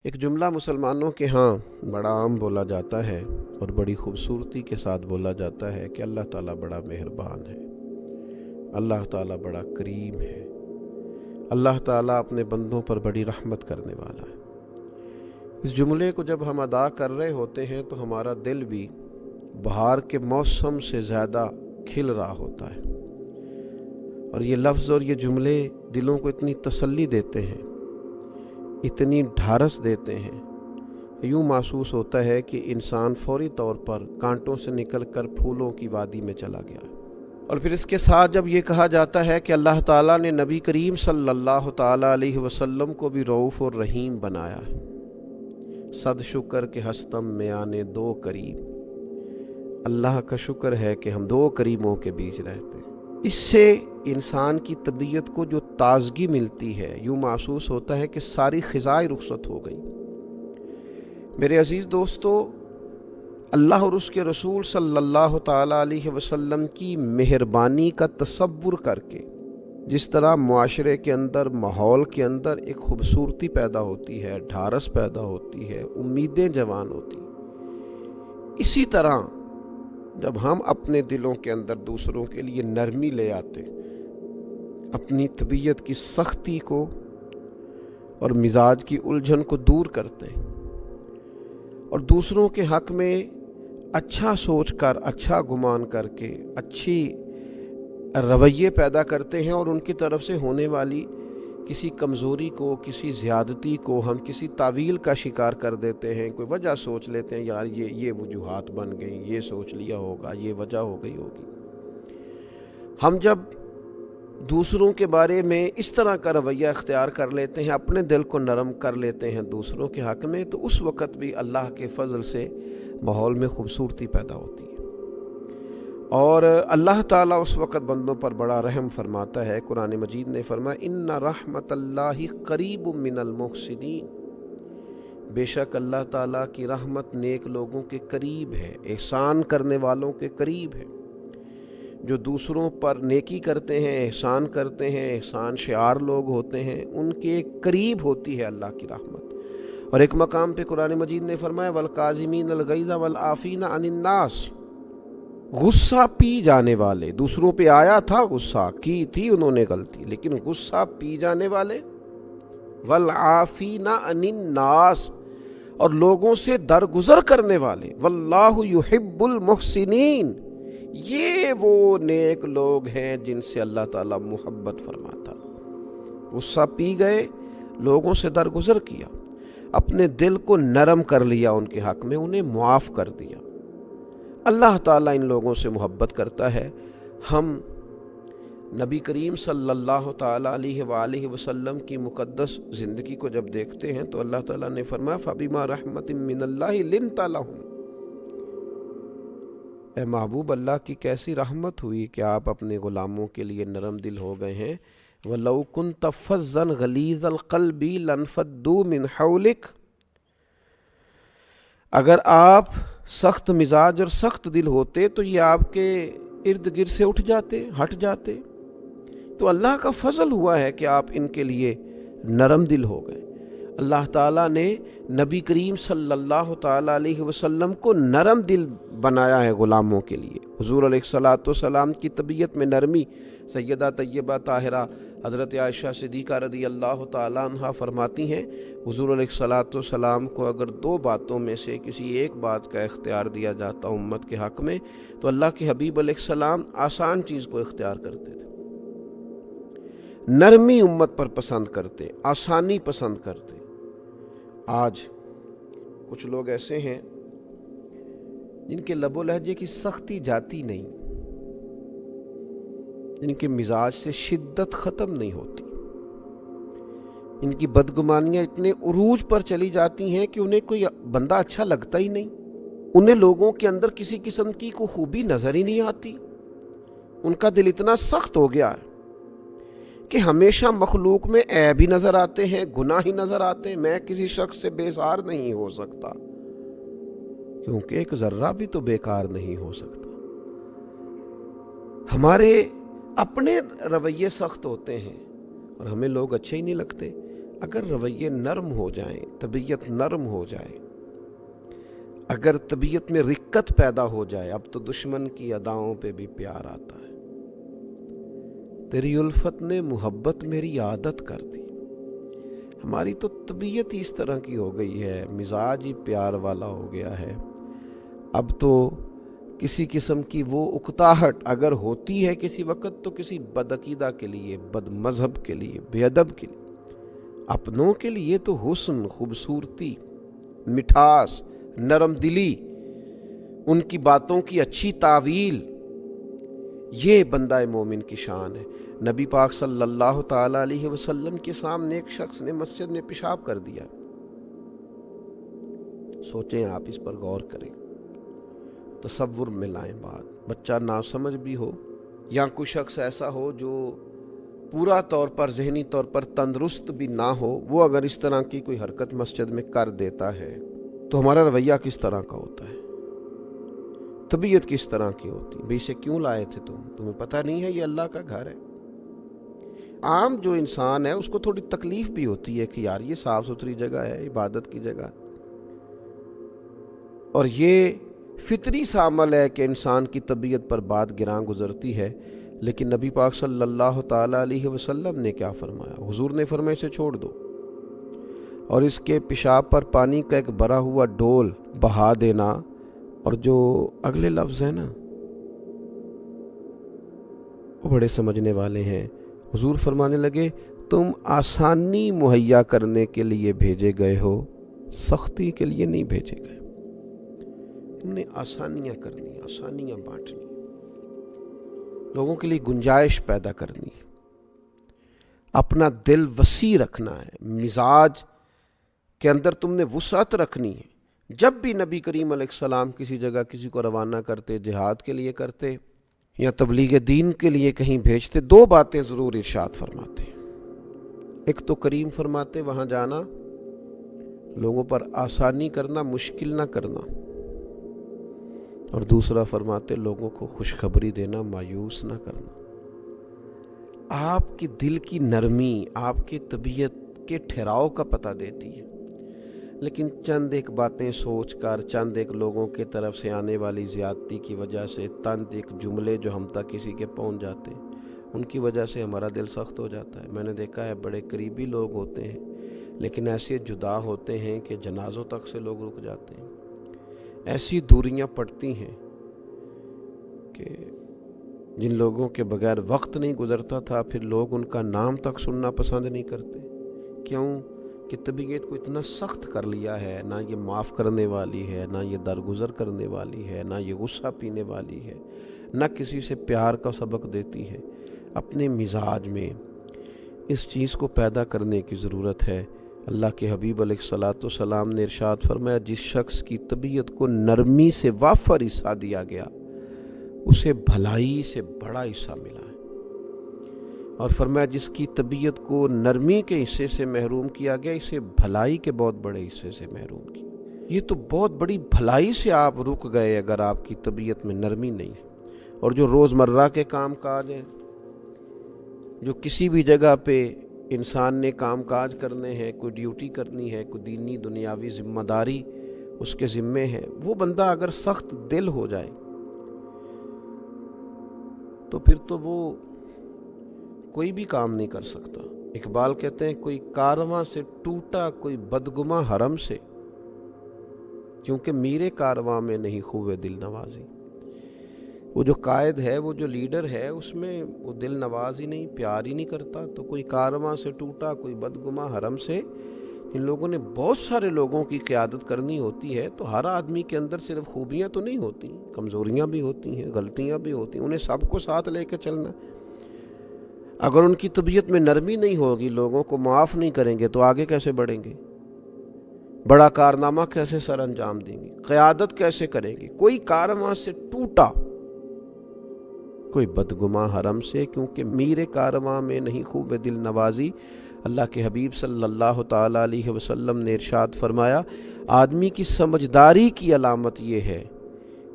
ایک جملہ مسلمانوں کے ہاں بڑا عام بولا جاتا ہے اور بڑی خوبصورتی کے ساتھ بولا جاتا ہے کہ اللہ تعالیٰ بڑا مہربان ہے، اللہ تعالیٰ بڑا کریم ہے، اللہ تعالیٰ اپنے بندوں پر بڑی رحمت کرنے والا ہے۔ اس جملے کو جب ہم ادا کر رہے ہوتے ہیں تو ہمارا دل بھی بہار کے موسم سے زیادہ کھل رہا ہوتا ہے، اور یہ لفظ اور یہ جملے دلوں کو اتنی تسلی دیتے ہیں، اتنی ڈھارس دیتے ہیں، یوں محسوس ہوتا ہے کہ انسان فوری طور پر کانٹوں سے نکل کر پھولوں کی وادی میں چلا گیا۔ اور پھر اس کے ساتھ جب یہ کہا جاتا ہے کہ اللہ تعالیٰ نے نبی کریم صلی اللہ تعالیٰ علیہ وسلم کو بھی رؤوف اور رحیم بنایا ہے، صد شکر کہ ہستم میں آنے دو کریم، اللہ کا شکر ہے کہ ہم دو کریموں کے بیچ رہتے ہیں۔ اس سے انسان کی طبیعت کو جو تازگی ملتی ہے، یوں محسوس ہوتا ہے کہ ساری خزائیں رخصت ہو گئیں۔ میرے عزیز دوستو، اللہ اور اس کے رسول صلی اللہ تعالیٰ علیہ وسلم کی مہربانی کا تصور کر کے جس طرح معاشرے کے اندر، ماحول کے اندر ایک خوبصورتی پیدا ہوتی ہے، ڈھارس پیدا ہوتی ہے، امیدیں جوان ہوتی ہیں، اسی طرح جب ہم اپنے دلوں کے اندر دوسروں کے لیے نرمی لے آتے، اپنی طبیعت کی سختی کو اور مزاج کی الجھن کو دور کرتے اور دوسروں کے حق میں اچھا سوچ کر، اچھا گمان کر کے اچھی رویے پیدا کرتے ہیں، اور ان کی طرف سے ہونے والی کسی کمزوری کو، کسی زیادتی کو ہم کسی تعویل کا شکار کر دیتے ہیں، کوئی وجہ سوچ لیتے ہیں، یار یہ وجوہات بن گئیں، یہ سوچ لیا ہوگا، یہ وجہ ہو گئی ہوگی۔ ہم جب دوسروں کے بارے میں اس طرح کا رویہ اختیار کر لیتے ہیں، اپنے دل کو نرم کر لیتے ہیں دوسروں کے حق میں، تو اس وقت بھی اللہ کے فضل سے ماحول میں خوبصورتی پیدا ہوتی ہے، اور اللہ تعالیٰ اس وقت بندوں پر بڑا رحم فرماتا ہے۔ قرآن مجید نے فرمایا ان رحمت اللہ قریب من المحسنین، بے شک اللہ تعالیٰ کی رحمت نیک لوگوں کے قریب ہے، احسان کرنے والوں کے قریب ہے، جو دوسروں پر نیکی کرتے ہیں، احسان کرتے ہیں، احسان شعار لوگ ہوتے ہیں، ان کے قریب ہوتی ہے اللہ کی رحمت۔ اور ایک مقام پہ قرآن مجید نے فرمایا والکاظمین الغیظ والعافین عن الناس، غصہ پی جانے والے، دوسروں پہ آیا تھا غصہ، کی تھی انہوں نے غلطی، لیکن غصہ پی جانے والے، والعافین عن الناس، اور لوگوں سے درگزر کرنے والے، واللہ یحب المحسنین، یہ وہ نیک لوگ ہیں جن سے اللہ تعالیٰ محبت فرماتا۔ غصہ پی گئے، لوگوں سے درگزر کیا، اپنے دل کو نرم کر لیا ان کے حق میں، انہیں معاف کر دیا۔ اللہ تعالیٰ ان لوگوں سے محبت کرتا ہے۔ ہم نبی کریم صلی اللہ تعالیٰ علیہ وآلہ وسلم کی مقدس زندگی کو جب دیکھتے ہیں تو اللہ تعالیٰ نے فرمایا فَبِمَا رَحْمَةٍ مِّنَ اللَّهِ لِنْتَ لَهُمْ، اے محبوب، اللہ کی کیسی رحمت ہوئی کہ آپ اپنے غلاموں کے لیے نرم دل ہو گئے ہیں۔ وَلَوْ كُنْتَ فَظًّا غَلِيظَ الْقَلْبِ لَانفَضُّوا مِنْ حَوْلِكَ، اگر آپ سخت مزاج اور سخت دل ہوتے تو یہ آپ کے ارد گرد سے اٹھ جاتے، ہٹ جاتے۔ تو اللہ کا فضل ہوا ہے کہ آپ ان کے لیے نرم دل ہو گئے۔ اللہ تعالیٰ نے نبی کریم صلی اللہ تعالیٰ علیہ وسلم کو نرم دل بنایا ہے غلاموں کے لیے۔ حضور علیہ الصلوۃ والسلام کی طبیعت میں نرمی، سیدہ طیبہ طاہرہ حضرت عائشہ صدیقہ رضی اللہ تعالیٰ عنہ فرماتی ہیں، حضور علیہ الصلوۃ والسلام کو اگر دو باتوں میں سے کسی ایک بات کا اختیار دیا جاتا امت کے حق میں تو اللہ کے حبیب علیہ السلام آسان چیز کو اختیار کرتے تھے، نرمی امت پر پسند کرتے، آسانی پسند کرتے۔ آج کچھ لوگ ایسے ہیں جن کے لب و لہجے کی سختی جاتی نہیں، جن کے مزاج سے شدت ختم نہیں ہوتی، ان کی بدگمانیاں اتنے عروج پر چلی جاتی ہیں کہ انہیں کوئی بندہ اچھا لگتا ہی نہیں، انہیں لوگوں کے اندر کسی قسم کی کوئی خوبی نظر ہی نہیں آتی، ان کا دل اتنا سخت ہو گیا ہے کہ ہمیشہ مخلوق میں عیب ہی نظر آتے ہیں، گناہ ہی نظر آتے ہیں۔ میں کسی شخص سے بیزار نہیں ہو سکتا کیونکہ ایک ذرہ بھی تو بیکار نہیں ہو سکتا۔ ہمارے اپنے رویے سخت ہوتے ہیں اور ہمیں لوگ اچھے ہی نہیں لگتے۔ اگر رویے نرم ہو جائیں، طبیعت نرم ہو جائے، اگر طبیعت میں رقت پیدا ہو جائے، اب تو دشمن کی اداؤں پہ بھی پیار آتا ہے۔ تیری الفت نے محبت میری عادت کر دی۔ ہماری تو طبیعت ہی اس طرح کی ہو گئی ہے، مزاج ہی پیار والا ہو گیا ہے۔ اب تو کسی قسم کی وہ اکتاہٹ اگر ہوتی ہے کسی وقت تو کسی بدعقیدہ کے لیے، بد مذہب کے لیے، بے ادب کے لیے۔ اپنوں کے لیے تو حسن، خوبصورتی، مٹھاس، نرم دلی، ان کی باتوں کی اچھی تعویل، یہ بندہ مومن کی شان ہے۔ نبی پاک صلی اللہ تعالی علیہ وسلم کے سامنے ایک شخص نے مسجد میں پیشاب کر دیا۔ سوچیں، آپ اس پر غور کریں، تصور میں لائیں بات۔ بچہ ناسمجھ بھی ہو یا کوئی شخص ایسا ہو جو پورا طور پر ذہنی طور پر تندرست بھی نہ ہو، وہ اگر اس طرح کی کوئی حرکت مسجد میں کر دیتا ہے تو ہمارا رویہ کس طرح کا ہوتا ہے؟ طبیعت کس طرح کی ہوتی ہے؟ بھئی اسے کیوں لائے تھے تمہیں پتہ نہیں ہے یہ اللہ کا گھر ہے؟ عام جو انسان ہے اس کو تھوڑی تکلیف بھی ہوتی ہے کہ یار یہ صاف ستھری جگہ ہے، عبادت کی جگہ، اور یہ فطری سا عمل ہے کہ انسان کی طبیعت پر بات گراں گزرتی ہے۔ لیکن نبی پاک صلی اللہ تعالی علیہ وسلم نے کیا فرمایا؟ حضور نے فرمایا اسے چھوڑ دو، اور اس کے پیشاب پر پانی کا ایک بھرا ہوا ڈول بہا دینا۔ اور جو اگلے لفظ ہیں نا وہ بڑے سمجھنے والے ہیں۔ حضور فرمانے لگے، تم آسانی مہیا کرنے کے لیے بھیجے گئے ہو، سختی کے لیے نہیں بھیجے گئے۔ تم نے آسانیاں کرنی، آسانیاں بانٹنی، لوگوں کے لیے گنجائش پیدا کرنی، اپنا دل وسیع رکھنا ہے، مزاج کے اندر تم نے وسعت رکھنی ہے۔ جب بھی نبی کریم علیہ السلام کسی جگہ کسی کو روانہ کرتے، جہاد کے لیے کرتے یا تبلیغ دین کے لیے کہیں بھیجتے، دو باتیں ضرور ارشاد فرماتے۔ ایک تو کریم فرماتے وہاں جانا، لوگوں پر آسانی کرنا، مشکل نہ کرنا، اور دوسرا فرماتے لوگوں کو خوشخبری دینا، مایوس نہ کرنا۔ آپ کی دل کی نرمی آپ کی طبیعت کے ٹھہراؤ کا پتہ دیتی ہے۔ لیکن چند ایک باتیں سوچ کر، چند ایک لوگوں کے طرف سے آنے والی زیادتی کی وجہ سے، چند ایک جملے جو ہم تک کسی کے پہنچ جاتے ہیں، ان کی وجہ سے ہمارا دل سخت ہو جاتا ہے۔ میں نے دیکھا ہے بڑے قریبی لوگ ہوتے ہیں لیکن ایسے جدا ہوتے ہیں کہ جنازوں تک سے لوگ رک جاتے ہیں۔ ایسی دوریاں پڑتی ہیں کہ جن لوگوں کے بغیر وقت نہیں گزرتا تھا، پھر لوگ ان کا نام تک سننا پسند نہیں کرتے۔ کیوں کہ طبیعت کو اتنا سخت کر لیا ہے، نہ یہ معاف کرنے والی ہے، نہ یہ درگزر کرنے والی ہے، نہ یہ غصہ پینے والی ہے، نہ کسی سے پیار کا سبق دیتی ہے۔ اپنے مزاج میں اس چیز کو پیدا کرنے کی ضرورت ہے۔ اللہ کے حبیب علیہ الصلاۃ والسلام نے ارشاد فرمایا، جس شخص کی طبیعت کو نرمی سے وافر حصہ دیا گیا اسے بھلائی سے بڑا حصہ ملا ہے، اور فرمایا جس کی طبیعت کو نرمی کے حصے سے محروم کیا گیا اسے بھلائی کے بہت بڑے حصے سے محروم کیا۔ یہ تو بہت بڑی بھلائی سے آپ رک گئے اگر آپ کی طبیعت میں نرمی نہیں ہے۔ اور جو روزمرہ کے کام کاج ہیں، جو کسی بھی جگہ پہ انسان نے کام کاج کرنے ہیں، کوئی ڈیوٹی کرنی ہے، کوئی دینی دنیاوی ذمہ داری اس کے ذمے ہے، وہ بندہ اگر سخت دل ہو جائے تو پھر تو وہ کوئی بھی کام نہیں کر سکتا۔ اقبال کہتے ہیں کوئی کارواں سے ٹوٹا کوئی بدگماں حرم سے، کیونکہ میرے کارواں میں نہیں خوب دل نوازی۔ وہ جو قائد ہے، وہ جو لیڈر ہے، اس میں وہ دل نواز ہی نہیں، پیار ہی نہیں کرتا۔ تو کوئی کارواں سے ٹوٹا کوئی بدگماں حرم سے، ان لوگوں نے بہت سارے لوگوں کی قیادت کرنی ہوتی ہے، تو ہر آدمی کے اندر صرف خوبیاں تو نہیں ہوتی، کمزوریاں بھی ہوتی ہیں، غلطیاں بھی ہوتی ہیں، انہیں سب کو ساتھ لے کے چلنا۔ اگر ان کی طبیعت میں نرمی نہیں ہوگی، لوگوں کو معاف نہیں کریں گے تو آگے کیسے بڑھیں گے؟ بڑا کارنامہ کیسے سر انجام دیں گے؟ قیادت کیسے کریں گے؟ کوئی کارواں سے ٹوٹا کوئی بدگماں حرم سے، کیونکہ میرے کارواں میں نہیں خوب دل نوازی۔ اللہ کے حبیب صلی اللہ تعالی علیہ وسلم نے ارشاد فرمایا، آدمی کی سمجھداری کی علامت یہ ہے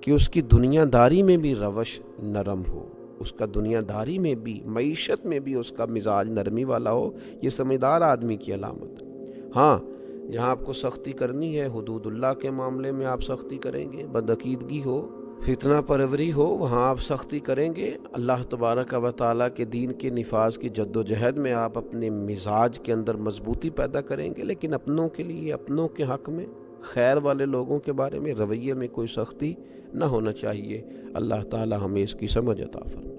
کہ اس کی دنیا داری میں بھی روش نرم ہو۔ اس کا دنیا داری میں بھی، معیشت میں بھی اس کا مزاج نرمی والا ہو، یہ سمجھدار آدمی کی علامت۔ ہاں، جہاں آپ کو سختی کرنی ہے، حدود اللہ کے معاملے میں آپ سختی کریں گے، بدعقیدگی ہو، فتنہ پروری ہو، وہاں آپ سختی کریں گے۔ اللہ تبارک و تعالیٰ کے دین کے نفاذ کی جد و جہد میں آپ اپنے مزاج کے اندر مضبوطی پیدا کریں گے، لیکن اپنوں کے لیے، اپنوں کے حق میں، خیر والے لوگوں کے بارے میں رویے میں کوئی سختی نہ ہونا چاہیے۔ اللہ تعالیٰ ہمیں اس کی سمجھ عطا فرمائے۔